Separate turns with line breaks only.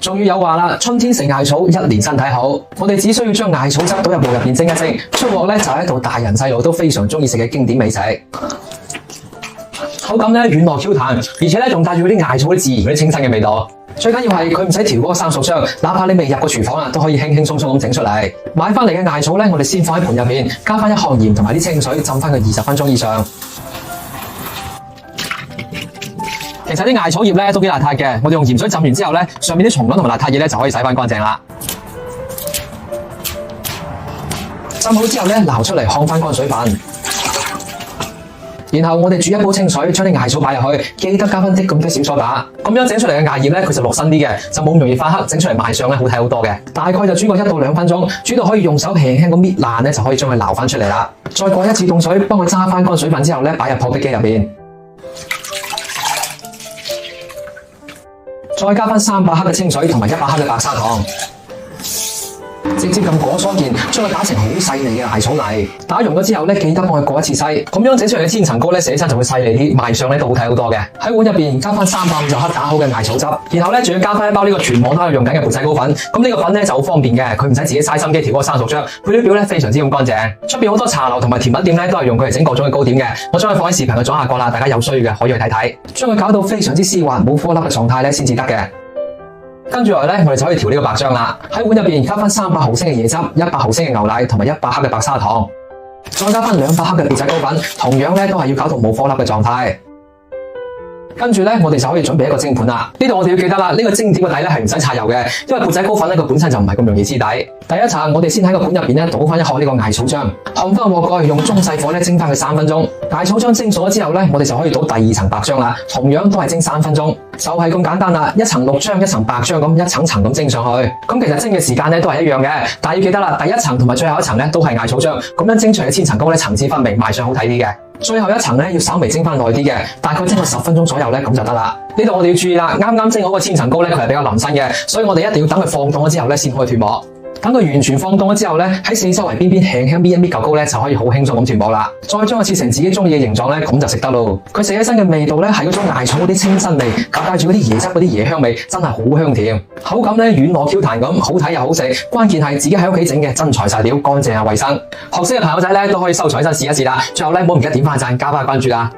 俗語有話啦，春天食艾草，一年身體好。我哋只需要將艾草汁倒入爐入邊蒸一蒸，出鍋咧就係一道大人細路都非常中意食嘅經典美食。口感咧軟糯 Q 彈，而且咧仲帶住嗰啲艾草啲自然嗰啲清新嘅味道。最緊要係佢唔使調嗰個生熟箱，哪怕你未入過廚房啊，都可以輕輕鬆鬆咁整出嚟。買翻嚟嘅艾草咧，我哋先放喺盤入邊，加翻一殼鹽同埋啲清水，浸翻佢20分鐘以上。其實啲艾草葉咧都幾邋遢嘅，我哋用鹽水浸完之後咧，上面啲蟲卵同埋邋遢嘢咧就可以洗翻乾淨啦。浸好之後咧，撈出嚟烘翻乾水分。然後我哋煮一煲清水，將啲艾草擺入去，記得加翻啲咁多小蘇打，咁樣整出嚟嘅艾葉咧，佢就落身啲嘅，就冇咁容易發黑，整出嚟賣相咧好睇好多嘅。大概就煮過1到2分鐘，煮到可以用手輕輕咁搣爛咧，就可以將佢撈翻出嚟啦。再過一次凍水，幫佢揸翻乾水分之後咧，擺入破壁機入邊，再加翻300克嘅清水同埋100克嘅白砂糖。直接撳果梳鍵，將佢打成好細膩嘅艾草泥。打溶咗之後咧，記得幫佢過一次篩，咁樣整出嚟嘅千層糕咧，寫親就會細膩啲，賣相咧都好睇好多嘅。喺碗入邊加翻350克打好嘅艾草汁，然後咧仲要加翻一包呢個全網都喺度用緊嘅缽仔糕粉。咁呢個粉咧就好方便嘅，佢唔使自己嘥心機調嗰個生熟漿，配料表咧非常之咁乾淨。出邊好多茶樓同埋甜品店咧都係用佢嚟整各種嘅糕點嘅。我將佢放喺視頻嘅左下角啦，大家有需要嘅可以去睇睇。將佢搞到非常之絲滑冇顆粒嘅狀態咧先至得嘅。跟住落嚟咧，我哋就可以調呢個白漿啦。喺碗入邊加翻300毫升嘅椰汁、100毫升嘅牛奶同埋100克嘅白砂糖，再加翻200克嘅缽仔糕粉，同樣咧都係要搞到冇顆粒嘅狀態。跟住咧，我哋就可以準備一個蒸盤啦。呢度我哋要記得啦，呢個蒸碟嘅底咧係唔使擦油嘅，因為缽仔糕粉咧佢本身就唔係咁容易黐底。第一層，我哋先喺個盤入邊咧倒翻一殼呢個艾草漿，烘翻鑊蓋，用中細火咧蒸翻佢3分鐘。艾草漿蒸熟咗之後咧，我哋就可以倒第2層白漿啦，同樣都係蒸3分鐘，就係咁簡單啦。一層綠漿，一層白漿咁一層層咁蒸上去。咁其實蒸嘅時間咧都係一樣嘅，但係要記得啦，第一層同埋最後一層咧都係艾草漿，咁樣蒸出嚟嘅千層糕咧層次分明，賣相好睇啲嘅。最後一層咧要稍微蒸翻耐啲嘅，大概蒸個10分鐘左右咧咁就得啦。呢度我哋要注意啦，啱啱蒸好個千層糕咧佢係比較腍身嘅，所以我哋一定要等佢放凍咗之後咧先可以脫模。等佢完全放凍咗之後咧，喺四周圍邊邊輕輕搣一搣嚿糕咧就可以好輕鬆咁脫模啦。再將佢切成自己中意嘅形狀咧，咁就食得咯。佢食起身嘅味道咧係嗰種艾草嗰啲清新味，夾帶住嗰啲椰汁嗰啲椰香味，真係好香甜。口感咧軟糯 Q 彈咁，好睇又好食。關鍵係自己喺屋企整嘅真材實料，乾淨又衛生。學識嘅朋友仔咧都可以收藏起身試一試啦。最後咧唔好唔記得點翻讚，加翻關注啦。